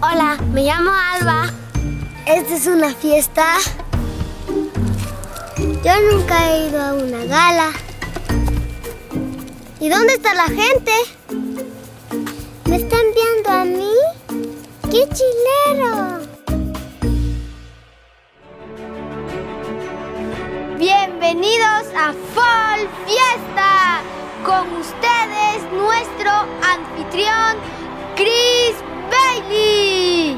Hola, me llamo Alba. ¿Esta es una fiesta? Yo nunca he ido a una gala. ¿Y dónde está la gente? ¿Me están viendo a mí? ¡Qué chilero! Bienvenidos a Fall Fiesta. Con ustedes, nuestro anfitrión, Chris Bailey.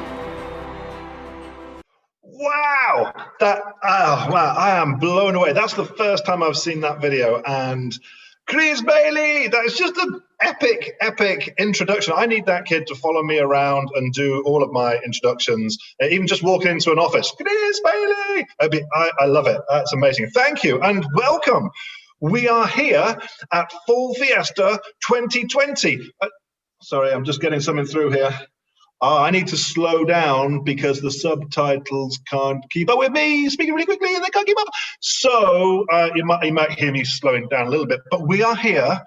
Wow! Wow! I am blown away. That's the first time I've seen that video. And Chris Bailey, that is just an epic introduction. I need that kid to follow me around and do all of my introductions, even just walking into an office. Chris Bailey! I love it. That's amazing. Thank you and welcome. We are here at Fall Fiesta 2020. Sorry, I'm just getting something through here. I need to slow down because the subtitles can't keep up with me speaking really quickly and they can't keep up. So you might hear me slowing down a little bit, but we are here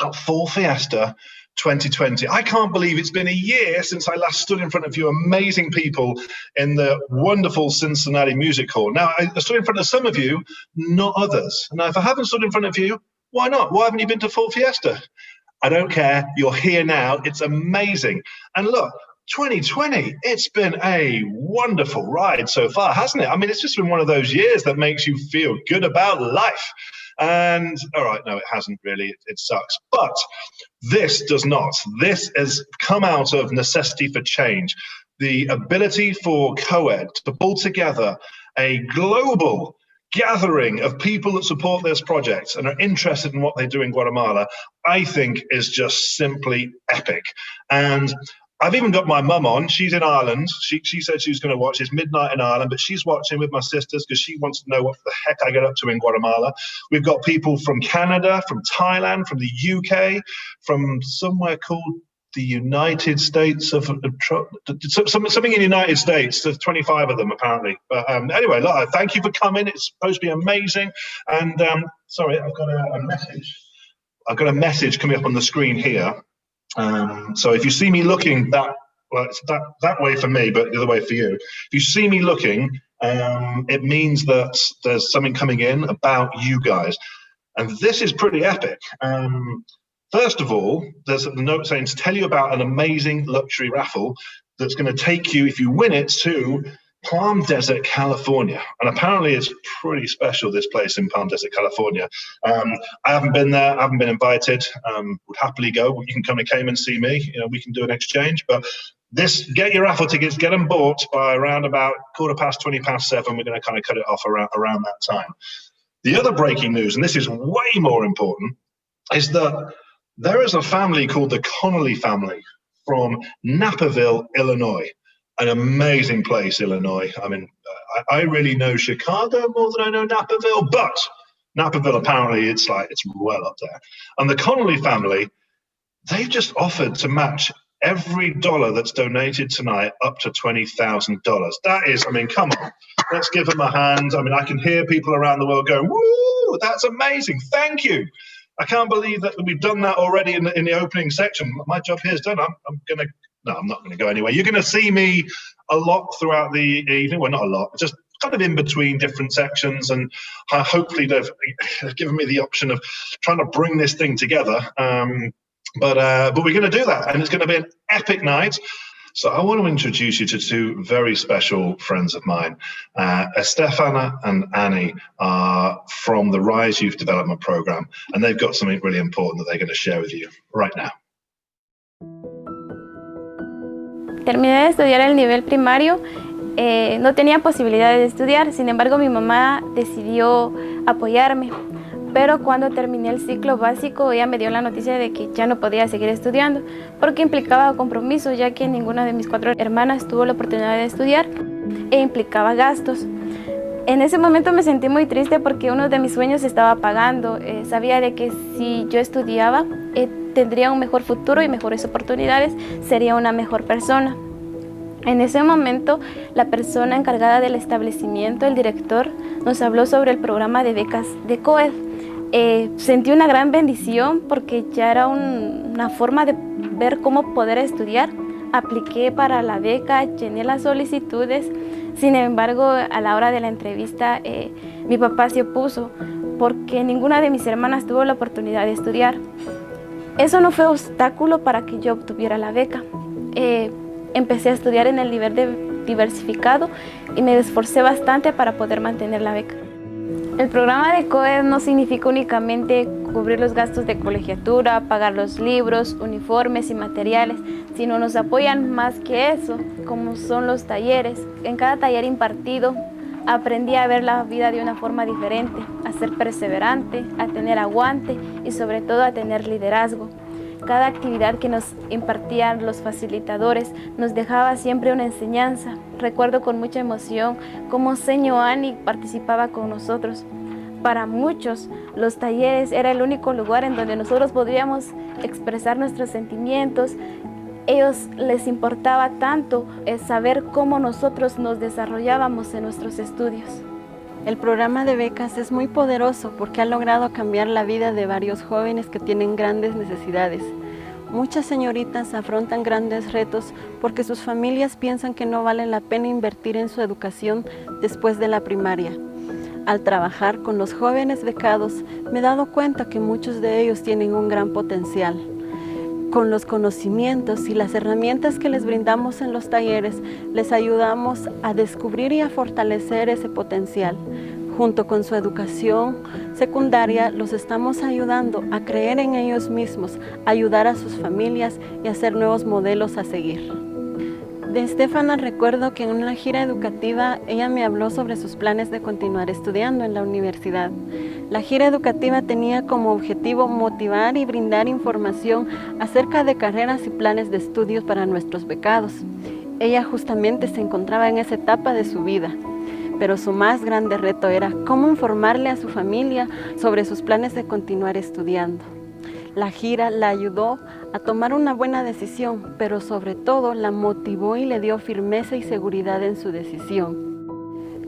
at Fall Fiesta 2020. I can't believe it's been a year since I last stood in front of you amazing people in the wonderful Cincinnati Music Hall. Now, I stood in front of some of you, not others. Now, if I haven't stood in front of you, why not? Why haven't you been to Fall Fiesta? I don't care. You're here now. It's amazing. And look, 2020, it's been a wonderful ride so far, hasn't it? I mean, it's just been one of those years that makes you feel good about life. And all right, no, it hasn't really. It sucks. But this does not. This has come out of necessity for change. The ability for co-ed to pull together a global gathering of people that support this project and are interested in what they do in Guatemala, I think is just simply epic. And I've even got my mum on. She's in Ireland. She said she was going to watch. It's midnight in Ireland, but she's watching with my sisters because she wants to know what the heck I get up to in Guatemala. We've got people from Canada, from Thailand, from the UK, from somewhere called the United States of something in the United States. There's 25 of them apparently. But anyway, look, thank you for coming. It's supposed to be amazing. And sorry, I've got a message. I've got a message coming up on the screen here. So if you see me looking it's that way for me, but the other way for you. If you see me looking, it means that there's something coming in about you guys. And this is pretty epic. First of all, there's a note saying to tell you about an amazing luxury raffle that's going to take you, if you win it, to Palm Desert, California. And apparently it's pretty special, this place in Palm Desert, California. I haven't been there, I haven't been invited, would happily go. You can come to Cayman and see me, we can do an exchange. But get your raffle tickets, get them bought by around about 7:15. We're going to kind of cut it off around that time. The other breaking news, and this is way more important, is that there is a family called the Connolly family from Naperville, Illinois. An amazing place, Illinois. I mean, I really know Chicago more than I know Naperville, but Naperville, apparently, it's well up there. And the Connolly family, they've just offered to match every dollar that's donated tonight up to $20,000. That is, I mean, come on, let's give them a hand. I mean, I can hear people around the world going, woo, that's amazing, thank you. I can't believe that we've done that already in the opening section. My job here is done. I'm not going to go anywhere. You're going to see me a lot throughout the evening. Well, not a lot, just kind of in between different sections. And hopefully they've given me the option of trying to bring this thing together. But we're going to do that. And it's going to be an epic night. So I want to introduce you to two very special friends of mine. Estefana and Annie are from the RISE Youth Development Program. And they've got something really important that they're going to share with you right now. Terminé de estudiar el nivel primario, no tenía posibilidades de estudiar, sin embargo mi mamá decidió apoyarme, pero cuando terminé el ciclo básico ella me dio la noticia de que ya no podía seguir estudiando porque implicaba compromiso, ya que ninguna de mis 4 hermanas tuvo la oportunidad de estudiar e implicaba gastos. En ese momento me sentí muy triste porque uno de mis sueños se estaba apagando. Sabía de que si yo estudiaba tendría un mejor futuro y mejores oportunidades, sería una mejor persona. En ese momento, la persona encargada del establecimiento, el director, nos habló sobre el programa de becas de COED. Sentí una gran bendición porque ya era una forma de ver cómo poder estudiar Apliqué para la beca, llené las solicitudes. Sin embargo, a la hora de la entrevista, mi papá se opuso porque ninguna de mis hermanas tuvo la oportunidad de estudiar. Eso no fue obstáculo para que yo obtuviera la beca. Empecé a estudiar en el nivel diversificado y me esforcé bastante para poder mantener la beca. El programa de COED no significa únicamente cubrir los gastos de colegiatura, pagar los libros, uniformes y materiales, sino nos apoyan más que eso, como son los talleres. En cada taller impartido aprendí a ver la vida de una forma diferente, a ser perseverante, a tener aguante y sobre todo a tener liderazgo. Cada actividad que nos impartían los facilitadores nos dejaba siempre una enseñanza. Recuerdo con mucha emoción cómo señor Ani participaba con nosotros. Para muchos, los talleres era el único lugar en donde nosotros podríamos expresar nuestros sentimientos. Ellos les importaba tanto saber cómo nosotros nos desarrollábamos en nuestros estudios. El programa de becas es muy poderoso porque ha logrado cambiar la vida de varios jóvenes que tienen grandes necesidades. Muchas señoritas afrontan grandes retos porque sus familias piensan que no vale la pena invertir en su educación después de la primaria. Al trabajar con los jóvenes becados, me he dado cuenta que muchos de ellos tienen un gran potencial. Con los conocimientos y las herramientas que les brindamos en los talleres, les ayudamos a descubrir y a fortalecer ese potencial. Junto con su educación secundaria, los estamos ayudando a creer en ellos mismos, ayudar a sus familias y a ser nuevos modelos a seguir. De Estefana recuerdo que en una gira educativa ella me habló sobre sus planes de continuar estudiando en la universidad. La gira educativa tenía como objetivo motivar y brindar información acerca de carreras y planes de estudios para nuestros becados. Ella justamente se encontraba en esa etapa de su vida, pero su más grande reto era cómo informarle a su familia sobre sus planes de continuar estudiando. La gira la ayudó a tomar una buena decisión, pero sobre todo la motivó y le dio firmeza y seguridad en su decisión.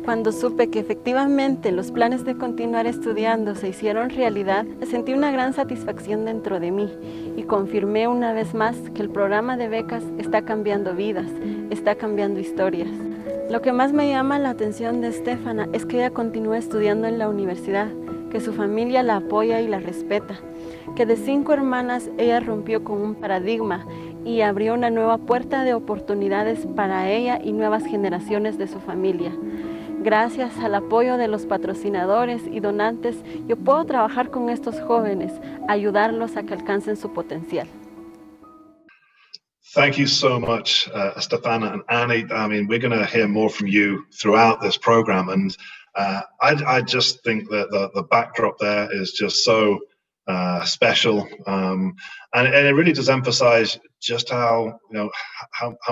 Cuando supe que efectivamente los planes de continuar estudiando se hicieron realidad, sentí una gran satisfacción dentro de mí y confirmé una vez más que el programa de becas está cambiando vidas, está cambiando historias. Lo que más me llama la atención de Estefana es que ella continúa estudiando en la universidad, que su familia la apoya y la respeta, que de 5 hermanas ella rompió con un paradigma y abrió una nueva puerta de oportunidades para ella y nuevas generaciones de su familia. Gracias al apoyo de los patrocinadores y donantes, yo puedo trabajar con estos jóvenes, ayudarlos a que alcancen su potencial. Thank you so much, Estefana and Annie. I mean, we're going to hear more from you throughout this program, and I just think that the backdrop there is just so special, and it really does emphasize just how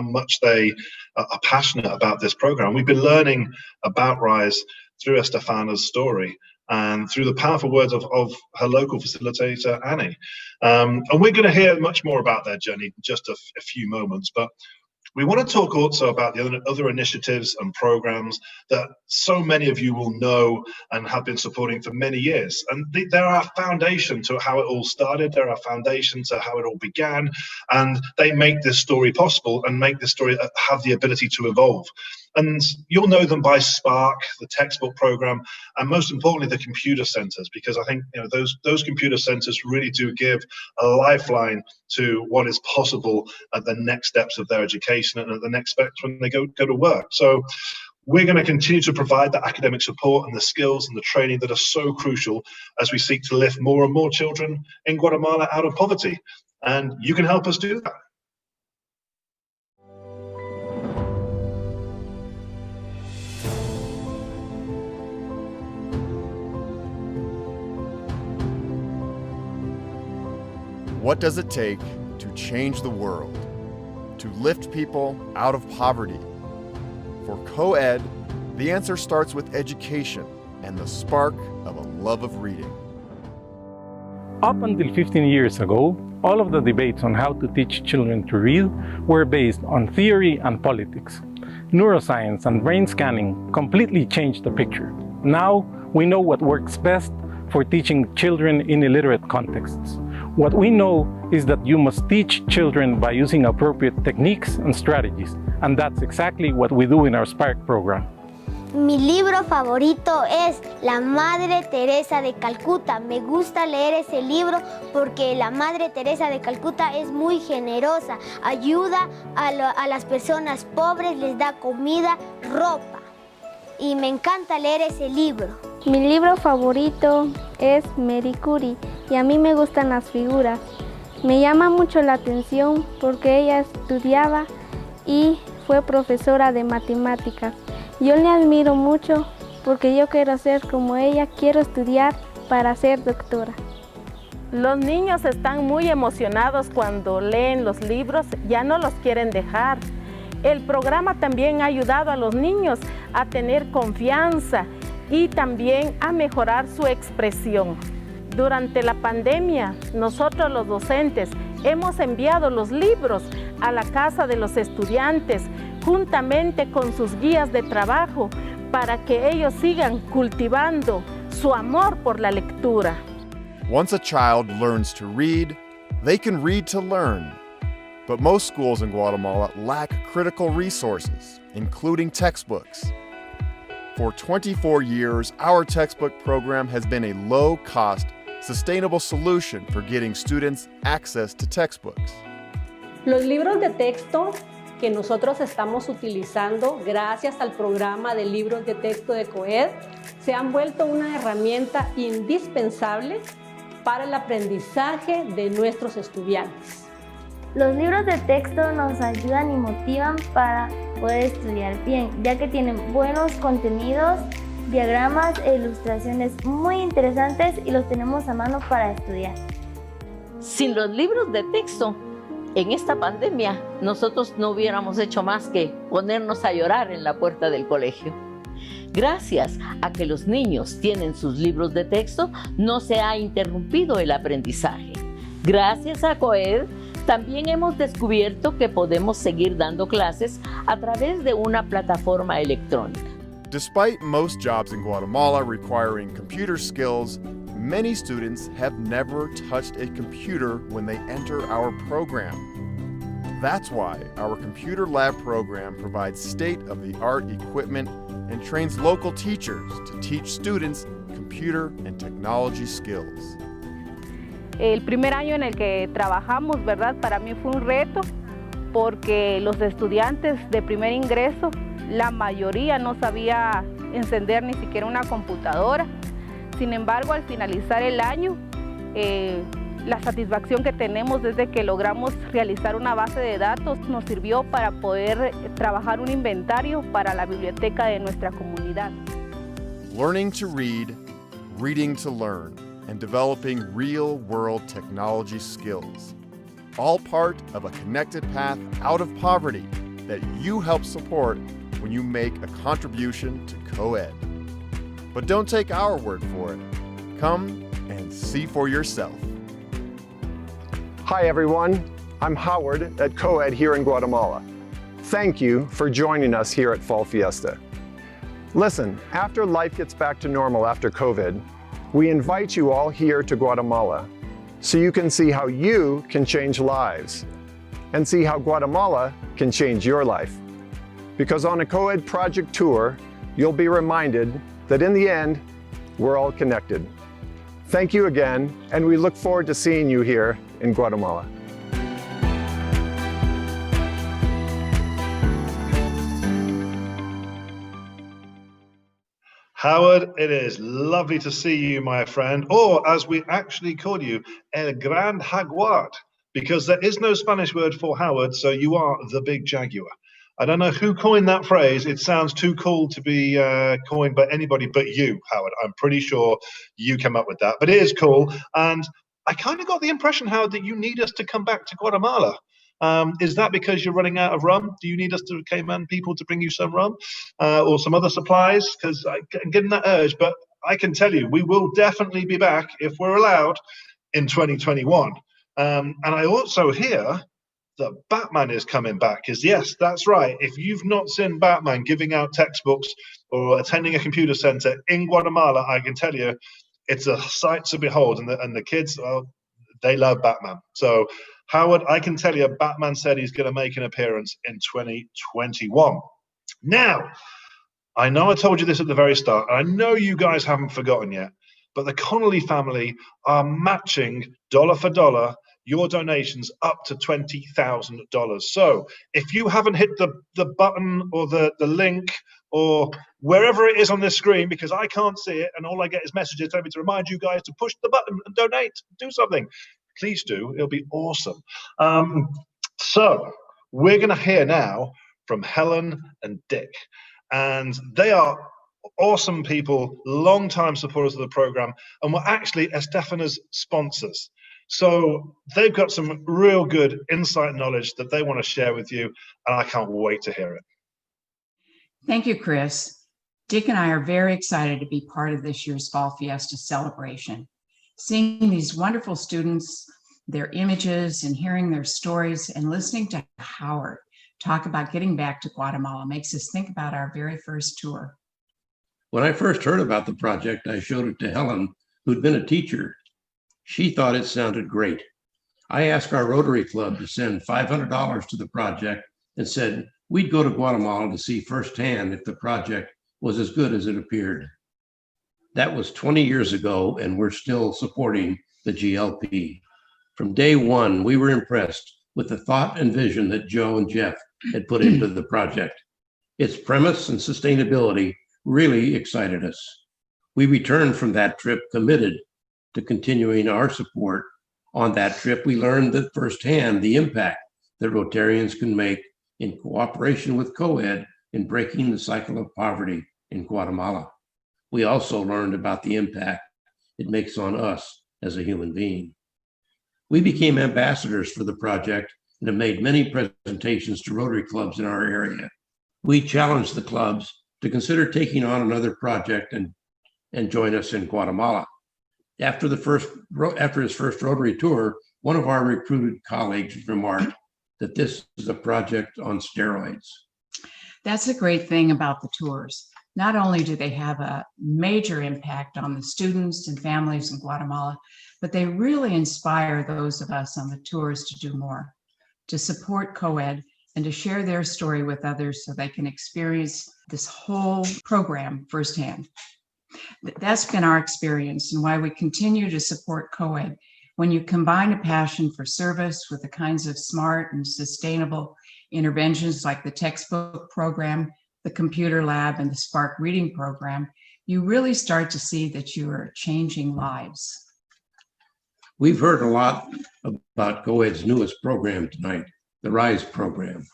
much they are passionate about this program. We've been learning about Rise through Estefana's story and through the powerful words of her local facilitator, Annie. And we're going to hear much more about their journey in just a few moments, but we want to talk also about the other initiatives and programs that so many of you will know and have been supporting for many years. And they're our foundation to how it all started. They're our foundation to how it all began. And they make this story possible and make this story have the ability to evolve. And you'll know them by Spark, the textbook program, and most importantly, the computer centers, because I think those computer centers really do give a lifeline to what is possible at the next steps of their education and at the next steps when they go to work. So we're going to continue to provide the academic support and the skills and the training that are so crucial as we seek to lift more and more children in Guatemala out of poverty. And you can help us do that. What does it take to change the world, to lift people out of poverty? For co-ed, the answer starts with education and the spark of a love of reading. Up until 15 years ago, all of the debates on how to teach children to read were based on theory and politics. Neuroscience and brain scanning completely changed the picture. Now we know what works best for teaching children in illiterate contexts. What we know is that you must teach children by using appropriate techniques and strategies, and that's exactly what we do in our Spark program. Mi libro favorito es La Madre Teresa de Calcuta. Me gusta leer ese libro porque la Madre Teresa de Calcuta es muy generosa. Ayuda a las personas pobres, les da comida, ropa. Y me encanta leer ese libro. Mi libro favorito es Marie Curie y a mí me gustan las figuras. Me llama mucho la atención porque ella estudiaba y fue profesora de matemáticas. Yo le admiro mucho porque yo quiero ser como ella, quiero estudiar para ser doctora. Los niños están muy emocionados cuando leen los libros, ya no los quieren dejar. El programa también ha ayudado a los niños a tener confianza y también a mejorar su expresión. Durante la pandemia, nosotros los docentes hemos enviado los libros a la casa de los estudiantes juntamente con sus guías de trabajo para que ellos sigan cultivando su amor por la lectura. Once a child learns to read, they can read to learn. But most schools in Guatemala lack critical resources, including textbooks. For 24 years, our textbook program has been a low-cost, sustainable solution for getting students access to textbooks. Los libros de texto que nosotros estamos utilizando gracias al programa de libros de texto de COED se han vuelto una herramienta indispensable para el aprendizaje de nuestros estudiantes. Los libros de texto nos ayudan y motivan para poder estudiar bien, ya que tienen buenos contenidos, diagramas e ilustraciones muy interesantes y los tenemos a mano para estudiar. Sin los libros de texto, en esta pandemia, nosotros no hubiéramos hecho más que ponernos a llorar en la puerta del colegio. Gracias a que los niños tienen sus libros de texto, no se ha interrumpido el aprendizaje. Gracias a COED, también hemos descubierto que podemos seguir dando clases a través de una plataforma electrónica. Despite most jobs in Guatemala requiring computer skills, many students have never touched a computer when they enter our program. That's why our computer lab program provides state-of-the-art equipment and trains local teachers to teach students computer and technology skills. El primer año en el que trabajamos, ¿verdad? Para mí fue un reto porque los estudiantes de primer ingreso, la mayoría no sabía encender ni siquiera una computadora. Sin embargo, al finalizar el año, la satisfacción que tenemos desde que logramos realizar una base de datos nos sirvió para poder trabajar un inventario para la biblioteca de nuestra comunidad. Learning to read, reading to learn, and developing real-world technology skills. All part of a connected path out of poverty that you help support when you make a contribution to COED. But don't take our word for it. Come and see for yourself. Hi everyone, I'm Howard at COED here in Guatemala. Thank you for joining us here at Fall Fiesta. Listen, after life gets back to normal after COVID, we invite you all here to Guatemala so you can see how you can change lives and see how Guatemala can change your life. Because on a COED project tour, you'll be reminded that in the end, we're all connected. Thank you again, and we look forward to seeing you here in Guatemala. Howard, it is lovely to see you, my friend, or as we actually call you, El Gran Jaguar, because there is no Spanish word for Howard, so you are the big jaguar. I don't know who coined that phrase. It sounds too cool to be coined by anybody but you, Howard. I'm pretty sure you came up with that, but it is cool. And I kind of got the impression, Howard, that you need us to come back to Guatemala. Is that because you're running out of rum? Do you need us to Cayman people to bring you some rum or some other supplies? Because I'm getting that urge, but I can tell you, we will definitely be back if we're allowed in 2021. And I also hear that Batman is coming back. Because yes, that's right. If you've not seen Batman giving out textbooks or attending a computer center in Guatemala, I can tell you, it's a sight to behold. And the kids, well, They love Batman. So Howard, I can tell you, Batman said he's going to make an appearance in 2021. Now, I know I told you this at the very start, and I know you guys haven't forgotten yet, but the Connolly family are matching dollar for dollar your donations up to $20,000. So if you haven't hit the button or the link or wherever it is on this screen, because I can't see it and all I get is messages telling me to remind you guys to push the button and donate, do something, please do. It'll be awesome. So we're going to hear now from Helen and Dick, and they are awesome people, long-time supporters of the program, and were actually Estefana's sponsors. So they've got some real good insight knowledge that they want to share with you, and I can't wait to hear it. Thank you, Chris. Dick and I are very excited to be part of this year's Fall Fiesta celebration. Seeing these wonderful students, their images, and hearing their stories, and listening to Howard talk about getting back to Guatemala makes us think about our very first tour. When I first heard about the project, I showed it to Helen, who'd been a teacher. She thought it sounded great. I asked our Rotary Club to send $500 to the project and said we'd go to Guatemala to see firsthand if the project was as good as it appeared. That was 20 years ago, and we're still supporting the GLP. From day one, we were impressed with the thought and vision that Joe and Jeff had put into the project. Its premise and sustainability really excited us. We returned from that trip committed to continuing our support. On that trip, we learned that firsthand the impact that Rotarians can make in cooperation with COED in breaking the cycle of poverty in Guatemala. We also learned about the impact it makes on us as a human being. We became ambassadors for the project and have made many presentations to Rotary clubs in our area. We challenged the clubs to consider taking on another project and join us in Guatemala. After his first Rotary tour, one of our recruited colleagues remarked that this is a project on steroids. That's a great thing about the tours. Not only do they have a major impact on the students and families in Guatemala, but they really inspire those of us on the tours to do more, to support COED, and to share their story with others so they can experience this whole program firsthand. That's been our experience and why we continue to support COED. When you combine a passion for service with the kinds of smart and sustainable interventions like the textbook program, the computer lab, and the Spark reading program, you really start to see that you are changing lives. We've heard a lot about COED's newest program tonight, the RISE program.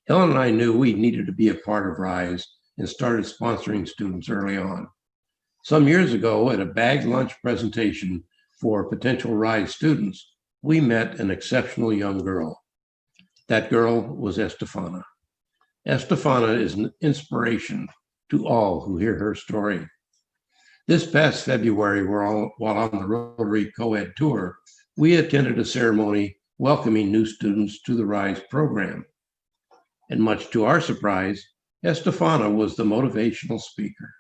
Helen and I knew we needed to be a part of RISE and started sponsoring students early on. Some years ago, at a bagged lunch presentation for potential RISE students, we met an exceptional young girl. That girl was Estefana. Estefana is an inspiration to all who hear her story. This past February, while on the Rotary COED tour, we attended a ceremony welcoming new students to the RISE program. And much to our surprise, Estefana was the motivational speaker.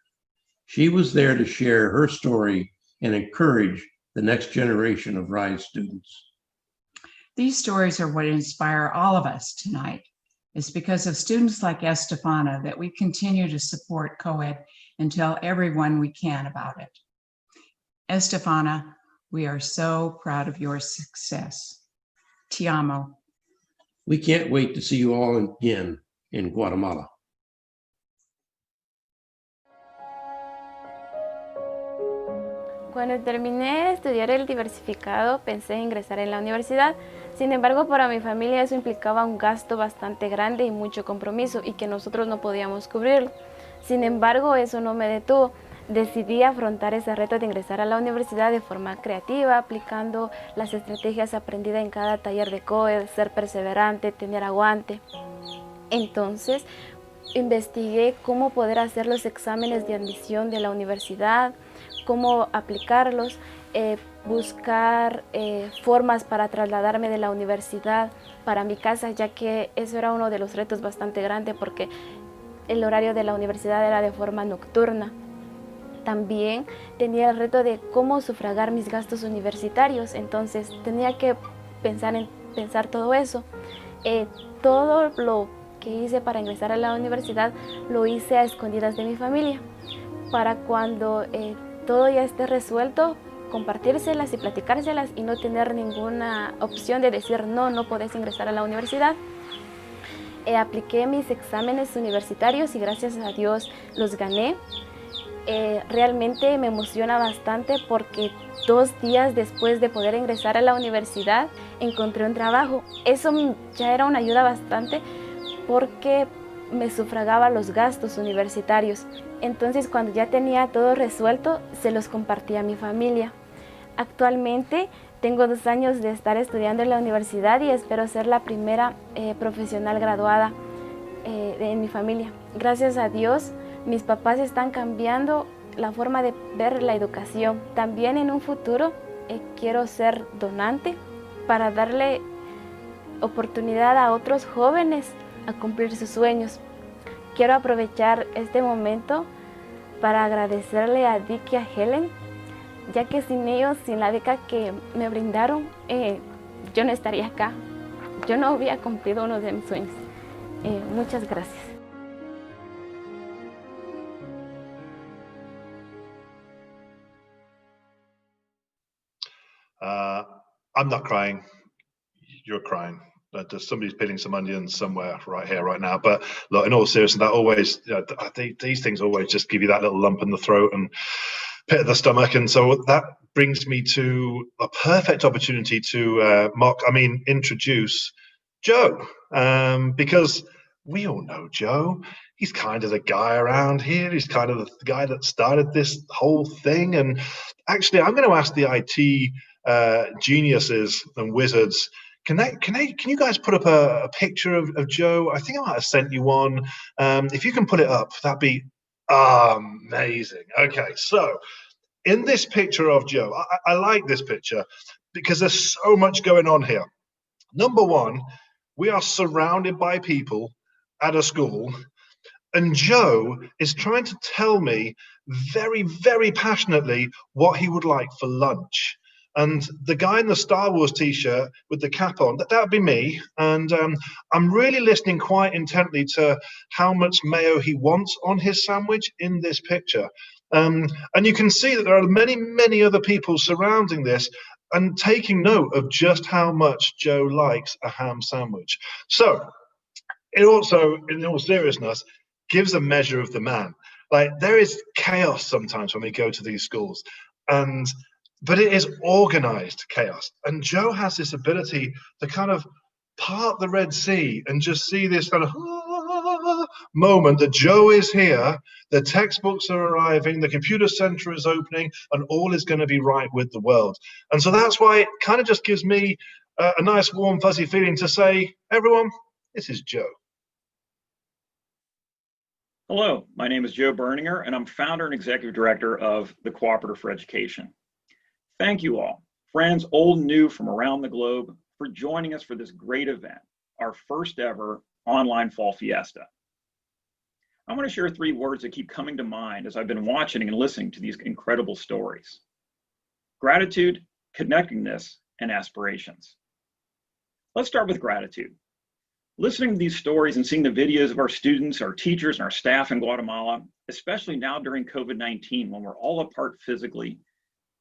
She was there to share her story and encourage the next generation of RISE students. These stories are what inspire all of us tonight. It's because of students like Estefana that we continue to support COED and tell everyone we can about it. Estefana, we are so proud of your success. Ti amo. We can't wait to see you all again in Guatemala. Cuando terminé de estudiar el diversificado, pensé en ingresar en la universidad. Sin embargo, para mi familia eso implicaba un gasto bastante grande y mucho compromiso y que nosotros no podíamos cubrirlo. Sin embargo, eso no me detuvo. Decidí afrontar ese reto de ingresar a la universidad de forma creativa, aplicando las estrategias aprendidas en cada taller de COED, ser perseverante, tener aguante. Entonces, investigué cómo poder hacer los exámenes de admisión de la universidad, cómo aplicarlos, buscar formas para trasladarme de la universidad para mi casa, ya que eso era uno de los retos bastante grandes porque el horario de la universidad era de forma nocturna. También tenía el reto de cómo sufragar mis gastos universitarios, entonces tenía que pensar todo eso. Todo lo que hice para ingresar a la universidad lo hice a escondidas de mi familia, para cuando todo ya esté resuelto, compartírselas y platicárselas y no tener ninguna opción de decir no podés ingresar a la universidad. Apliqué mis exámenes universitarios y gracias a Dios los gané. Realmente me emociona bastante porque 2 días después de poder ingresar a la universidad encontré un trabajo. Eso ya era una ayuda bastante porque me sufragaba los gastos universitarios. Entonces cuando ya tenía todo resuelto se los compartí a mi familia. Actualmente tengo 2 años de estar estudiando en la universidad y espero ser la primera profesional graduada en mi familia. Gracias a Dios, mis papás están cambiando la forma de ver la educación. También en un futuro quiero ser donante para darle oportunidad a otros jóvenes a cumplir sus sueños. Quiero aprovechar este momento para agradecerle a Dick y a Helen, ya que sin ellos, sin la beca que me brindaron, yo no estaría acá. Yo no había cumplido uno de mis sueños. Muchas gracias. I'm not crying. You're crying. Somebody's peeling some onions somewhere right here, right now. But look, in all seriousness, that always, these things always just give you that little lump in the throat and pit of the stomach. And so that brings me to a perfect opportunity to introduce Joe, because we all know Joe. He's kind of the guy around here. He's kind of the guy that started this whole thing. And actually, I'm going to ask the IT geniuses and wizards, can you guys put up a picture of Joe? I think I might have sent you one. If you can put it up, that'd be amazing. Okay, so in this picture of Joe, I like this picture because there's so much going on here. Number one, we are surrounded by people at a school, and Joe is trying to tell me very, very passionately what he would like for lunch. And the guy in the Star Wars t-shirt with the cap on, that would be me. And I'm really listening quite intently to how much mayo he wants on his sandwich in this picture. And you can see that there are many, many other people surrounding this and taking note of just how much Joe likes a ham sandwich. So it also, in all seriousness, gives a measure of the man. Like, there is chaos sometimes when we go to these schools, but it is organized chaos. And Joe has this ability to kind of part the Red Sea and just see this kind of moment that Joe is here, the textbooks are arriving, the computer center is opening, and all is going to be right with the world. And so that's why it kind of just gives me a nice, warm, fuzzy feeling to say, everyone, this is Joe. Hello, my name is Joe Berninger, and I'm founder and executive director of the Cooperative for Education. Thank you all, friends old and new from around the globe, for joining us for this great event, our first ever online Fall Fiesta. I want to share 3 words that keep coming to mind as I've been watching and listening to these incredible stories: gratitude, connectedness, and aspirations. Let's start with gratitude. Listening to these stories and seeing the videos of our students, our teachers, and our staff in Guatemala, especially now during COVID-19 when we're all apart physically,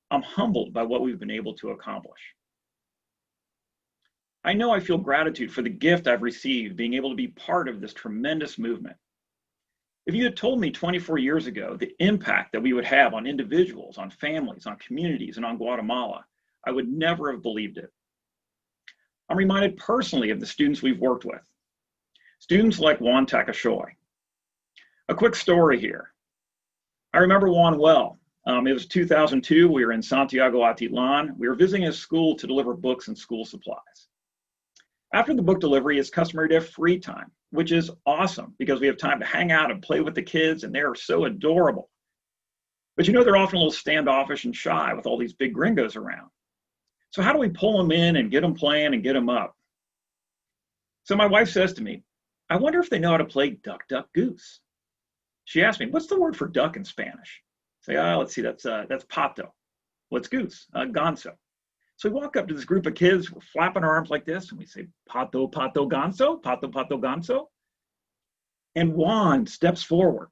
I'm humbled by what we've been able to accomplish. I know I feel gratitude for the gift I've received being able to be part of this tremendous movement. If you had told me 24 years ago the impact that we would have on individuals, on families, on communities, and on Guatemala, I would never have believed it. I'm reminded personally of the students we've worked with. Students like Juan Takashoy. A quick story here. I remember Juan well. It was 2002, we were in Santiago Atitlan. We were visiting his school to deliver books and school supplies. After the book delivery, it's customary to have free time, which is awesome because we have time to hang out and play with the kids, and they're so adorable. But you know, they're often a little standoffish and shy with all these big gringos around. So how do we pull them in and get them playing and get them up? So my wife says to me, I wonder if they know how to play duck, duck, goose. She asked me, what's the word for duck in Spanish? I Say, oh, let's see, that's pato. What's goose? Ganso. So we walk up to this group of kids, we're flapping our arms like this, and we say, pato, pato, ganso, pato, pato, ganso. And Juan steps forward.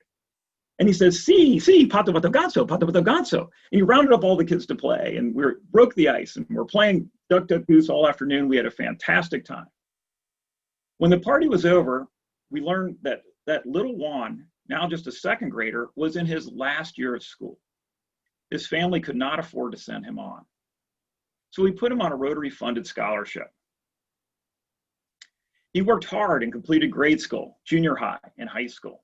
And he says, sí, pato, pato, ganso, pato, pato, ganso. And he rounded up all the kids to play, and we broke the ice, and we're playing duck, duck, goose all afternoon. We had a fantastic time. When the party was over, we learned that little Juan, now just a second grader, was in his last year of school. His family could not afford to send him on. So we put him on a Rotary-funded scholarship. He worked hard and completed grade school, junior high, and high school.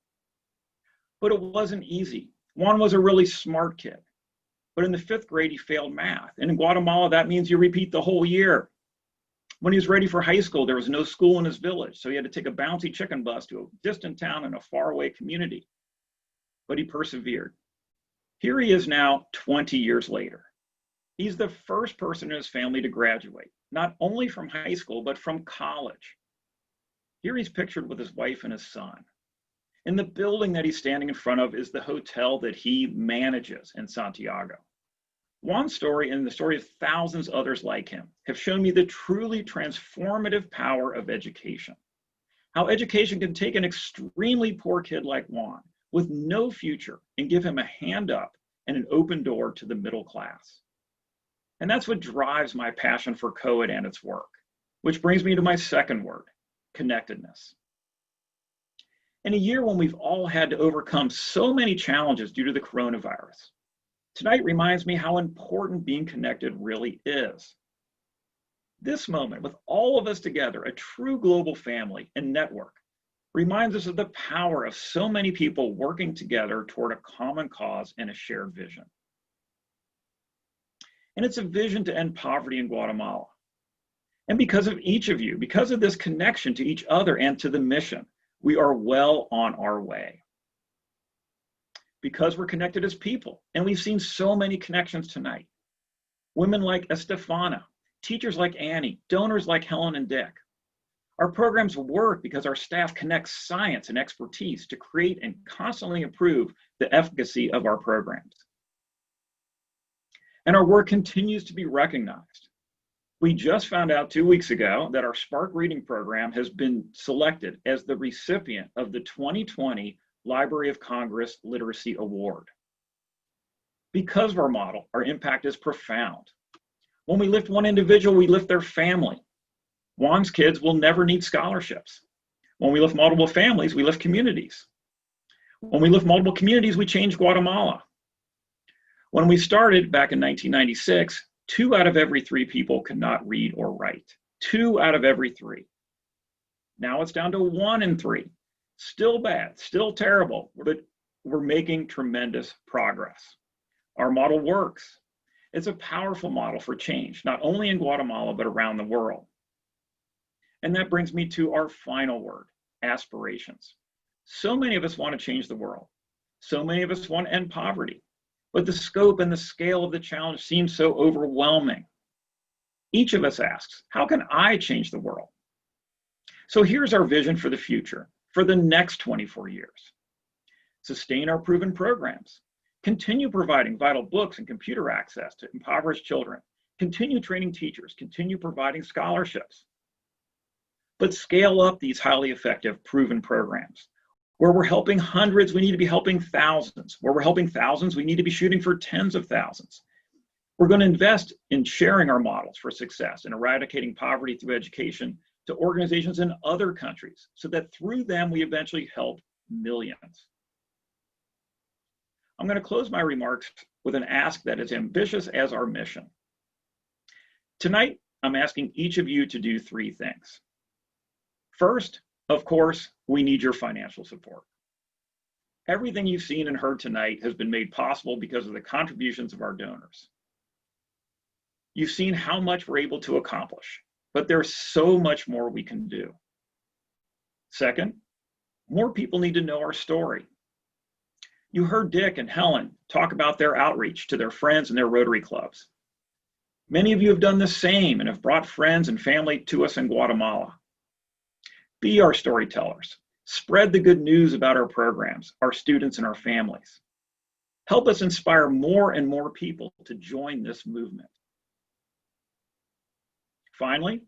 But it wasn't easy. Juan was a really smart kid. But in the 5th grade, he failed math. And in Guatemala, that means you repeat the whole year. When he was ready for high school, there was no school in his village, so he had to take a bouncy chicken bus to a distant town in a faraway community. But he persevered. Here he is now, 20 years later. He's the first person in his family to graduate, not only from high school, but from college. Here he's pictured with his wife and his son. And the building that he's standing in front of is the hotel that he manages in Santiago. Juan's story and the story of thousands others like him have shown me the truly transformative power of education. How education can take an extremely poor kid like Juan with no future and give him a hand up and an open door to the middle class. And that's what drives my passion for co-ed and its work, which brings me to my second word, connectedness. In a year when we've all had to overcome so many challenges due to the coronavirus, tonight reminds me how important being connected really is. This moment, with all of us together, a true global family and network, reminds us of the power of so many people working together toward a common cause and a shared vision. And it's a vision to end poverty in Guatemala. And because of each of you, because of this connection to each other and to the mission, we are well on our way. Because we're connected as people, and we've seen so many connections tonight. Women like Estefana, teachers like Annie, donors like Helen and Dick. Our programs work because our staff connects science and expertise to create and constantly improve the efficacy of our programs. And our work continues to be recognized. We just found out 2 weeks ago that our Spark Reading program has been selected as the recipient of the 2020 Library of Congress Literacy Award. Because of our model, our impact is profound. When we lift one individual, we lift their family. Juan's kids will never need scholarships. When we lift multiple families, we lift communities. When we lift multiple communities, we change Guatemala. When we started back in 1996, 2 out of every 3 people could not read or write. 2 out of every 3. Now it's down to 1 in 3. Still bad, still terrible, but we're making tremendous progress. Our model works. It's a powerful model for change, not only in Guatemala, but around the world. And that brings me to our final word, aspirations. So many of us want to change the world. So many of us want to end poverty. But the scope and the scale of the challenge seems so overwhelming. Each of us asks, how can I change the world? So here's our vision for the future, for the next 24 years. Sustain our proven programs. Continue providing vital books and computer access to impoverished children. Continue training teachers. Continue providing scholarships. But scale up these highly effective, proven programs. Where we're helping hundreds, we need to be helping thousands. Where we're helping thousands, we need to be shooting for tens of thousands. We're going to invest in sharing our models for success and eradicating poverty through education to organizations in other countries so that through them we eventually help millions. I'm going to close my remarks with an ask that is ambitious as our mission. Tonight, I'm asking each of you to do 3 things. First, of course, we need your financial support. Everything you've seen and heard tonight has been made possible because of the contributions of our donors. You've seen how much we're able to accomplish, but there's so much more we can do. Second, more people need to know our story. You heard Dick and Helen talk about their outreach to their friends and their Rotary clubs. Many of you have done the same and have brought friends and family to us in Guatemala. Be our storytellers. Spread the good news about our programs, our students, and our families. Help us inspire more and more people to join this movement. Finally,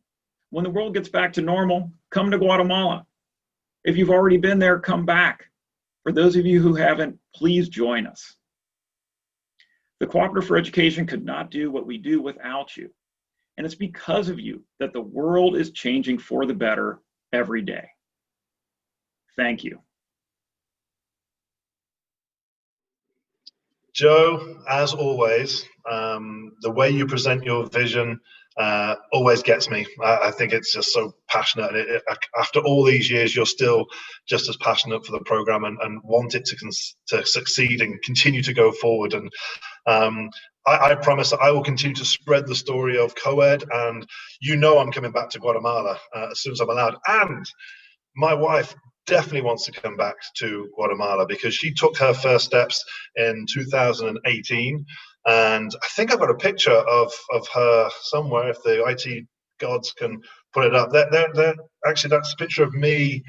when the world gets back to normal, come to Guatemala. If you've already been there, come back. For those of you who haven't, please join us. The Cooperative for Education could not do what we do without you. And it's because of you that the world is changing for the better every day. Thank you. Joe, as always, the way you present your vision always gets me. I think it's just so passionate. After all these years, you're still just as passionate for the program and want it to succeed and continue to go forward. And I promise that I will continue to spread the story of co-ed, and you know I'm coming back to Guatemala as soon as I'm allowed. And my wife definitely wants to come back to Guatemala because she took her first steps in 2018. And I think I've got a picture of her somewhere, if the IT gods can put it up. Actually, that's a picture of me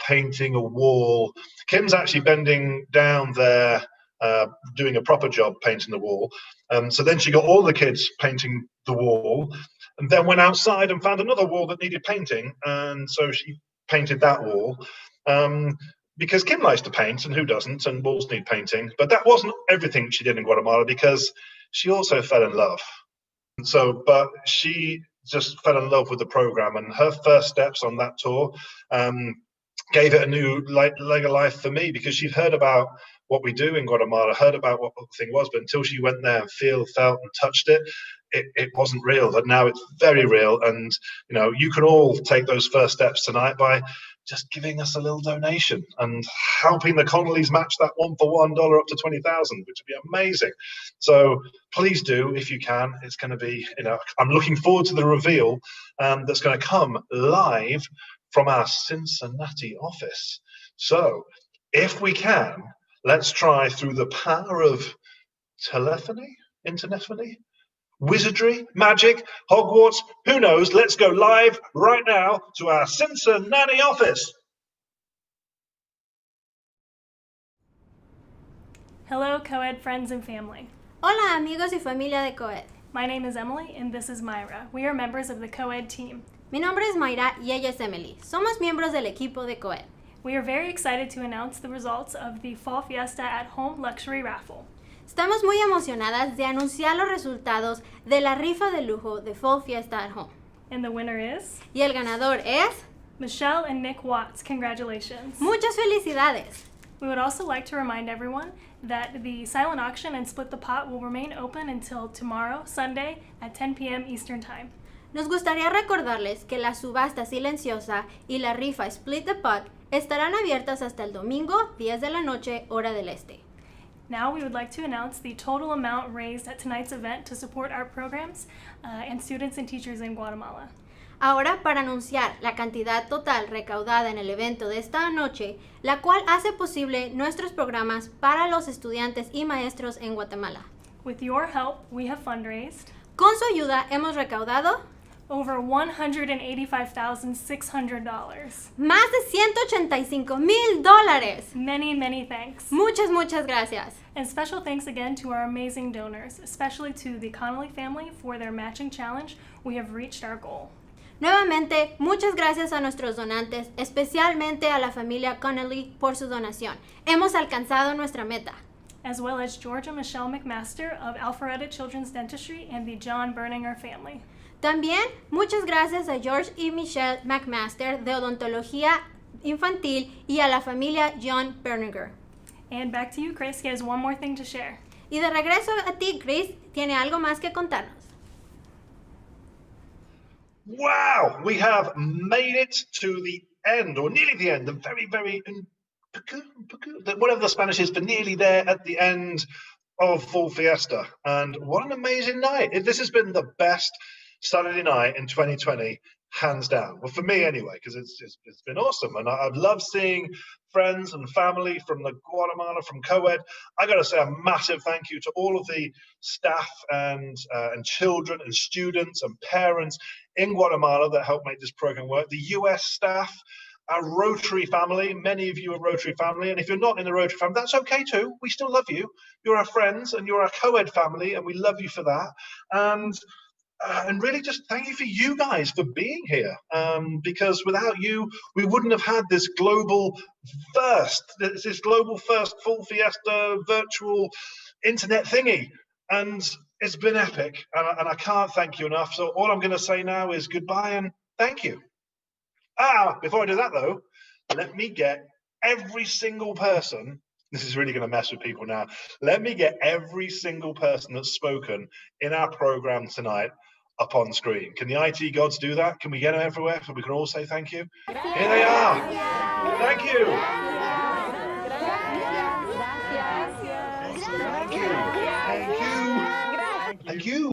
painting a wall. Kim's actually bending down there, doing a proper job painting the wall. So then she got all the kids painting the wall, and then went outside and found another wall that needed painting. And so she painted that wall. Because Kim likes to paint, and who doesn't, and walls need painting. But that wasn't everything she did in Guatemala, because she also fell in love. But she just fell in love with the program, and her first steps on that tour gave it a new leg of life for me, because she'd heard about what we do in Guatemala, heard about what the thing was, but until she went there and felt and touched it, it wasn't real. But now it's very real, and you can all take those first steps tonight by just giving us a little donation and helping the Connollys match that $1-for-$1 up to $20,000, which would be amazing. So please do, if you can. It's going to be, I'm looking forward to the reveal that's going to come live from our Cincinnati office. So if we can, let's try through the power of internephony, wizardry, magic, Hogwarts, who knows? Let's go live right now to our Cincinnati office. Hello, co-ed friends and family. Hola, amigos y familia de co-ed. My name is Emily, and this is Myra. We are members of the co-ed team. Mi nombre es Mayra y ella es Emily. Somos miembros del equipo de co-ed. We are very excited to announce the results of the Fall Fiesta at Home Luxury Raffle. Estamos muy emocionadas de anunciar los resultados de la rifa de lujo de Fall Fiesta at Home. And the winner is? Y el ganador es? Michelle and Nick Watts. Congratulations. Muchas felicidades. We would also like to remind everyone that the silent auction and split the pot will remain open until tomorrow, Sunday, at 10 p.m. Eastern Time. Nos gustaría recordarles que la subasta silenciosa y la rifa Split the Pot estarán abiertas hasta el domingo, 10 de la noche, hora del este. Now we would like to announce the total amount raised at tonight's event to support our programs and students and teachers in Guatemala. Ahora, para anunciar la cantidad total recaudada en el evento de esta noche, la cual hace posible nuestros programas para los estudiantes y maestros en Guatemala. With your help, we have fundraised. Con su ayuda hemos recaudado over $185,600. Más de $185,000. Many, many thanks. Muchas gracias. And special thanks again to our amazing donors, especially to the Connolly family for their matching challenge. We have reached our goal. Nuevamente, muchas gracias a nuestros donantes, especialmente a la familia Connolly por su donación. Hemos alcanzado nuestra meta. As well as Georgia Michelle McMaster of Alpharetta Children's Dentistry and the John Berninger family. También muchas gracias a George y Michelle McMaster de Odontología Infantil y a la familia John Berninger. And back to you, Chris. He has one more thing to share. Y de regreso a ti, Chris, tiene algo más que contarnos. Wow, we have made it to the end, or nearly the end, the very, whatever the Spanish is for nearly there at the end of Fall Fiesta. And what an amazing night. This has been the best Saturday night in 2020, hands down. Well, for me anyway, because it's been awesome. And I've loved seeing friends and family from the Guatemala, from co-ed. I got to say a massive thank you to all of the staff and children and students and parents in Guatemala that helped make this program work. The US staff, our Rotary family. Many of you are Rotary family, and if you're not in the Rotary family, that's okay too. We still love you. You're our friends, and you're our co-ed family, and we love you for that. And really just thank you for you guys for being here, because without you, we wouldn't have had this global first full Fiesta virtual internet thingy. And it's been epic, and I can't thank you enough. So all I'm going to say now is goodbye and thank you. Before I do that though, let me get every single person. This is really going to mess with people now. Let me get every single person that's spoken in our program tonight up on screen. Can the IT gods do that? Can we get them everywhere so we can all say thank you? Here they are. Thank you. Thank you. Thank you. Thank you.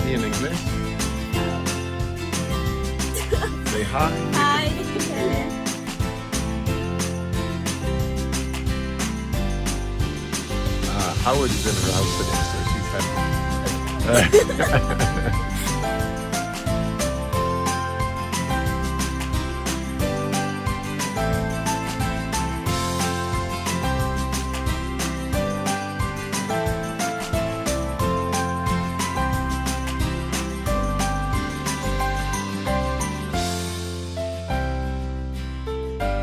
In English? Say hi. Hi. Howard is in her house today, so she's happy.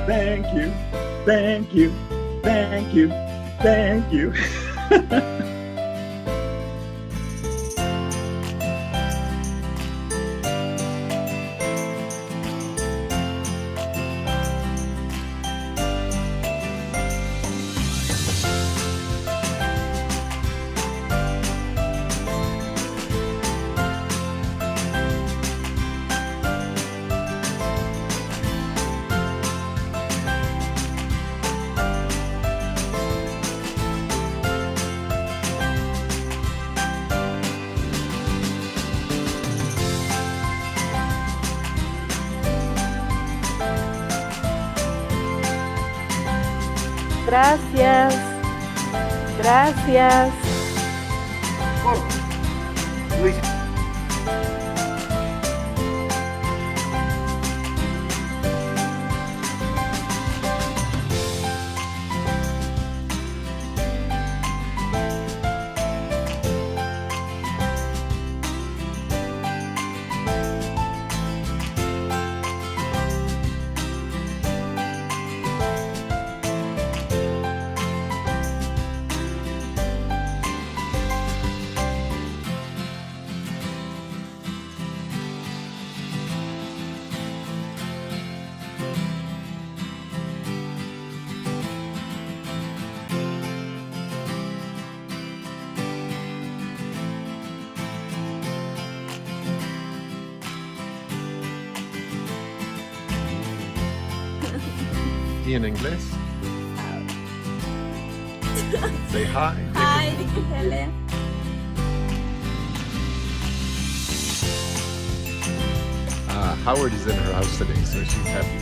Thank you, thank you, thank you, thank you. Gracias. Gracias. In English? Say hi. Hi, Helen. Howard is in her house today, so she's happy.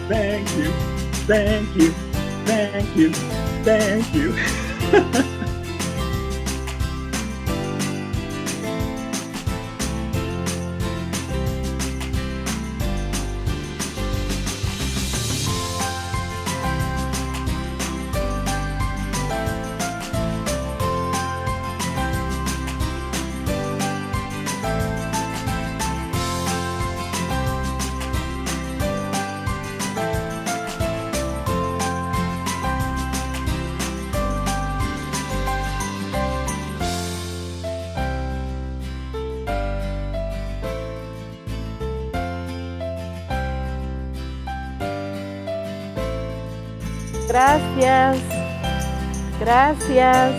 Thank you, thank you, thank you, thank you. Gracias. Gracias.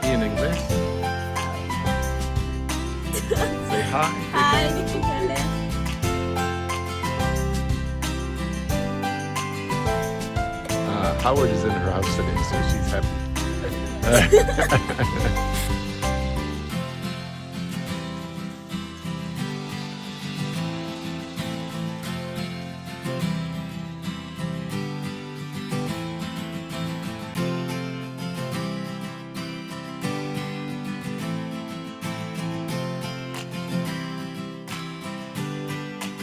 In English? Say hi. Hi. Howard is in her house today, so she's happy.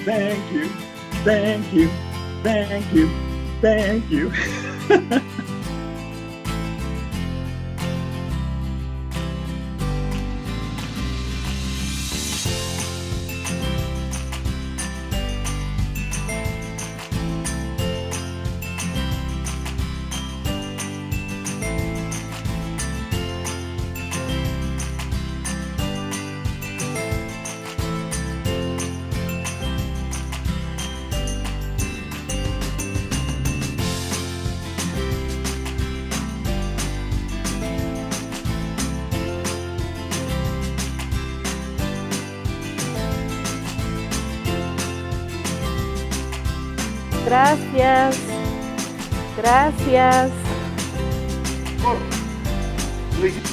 Thank you, thank you, thank you, thank you. Gracias. Gracias. Luis.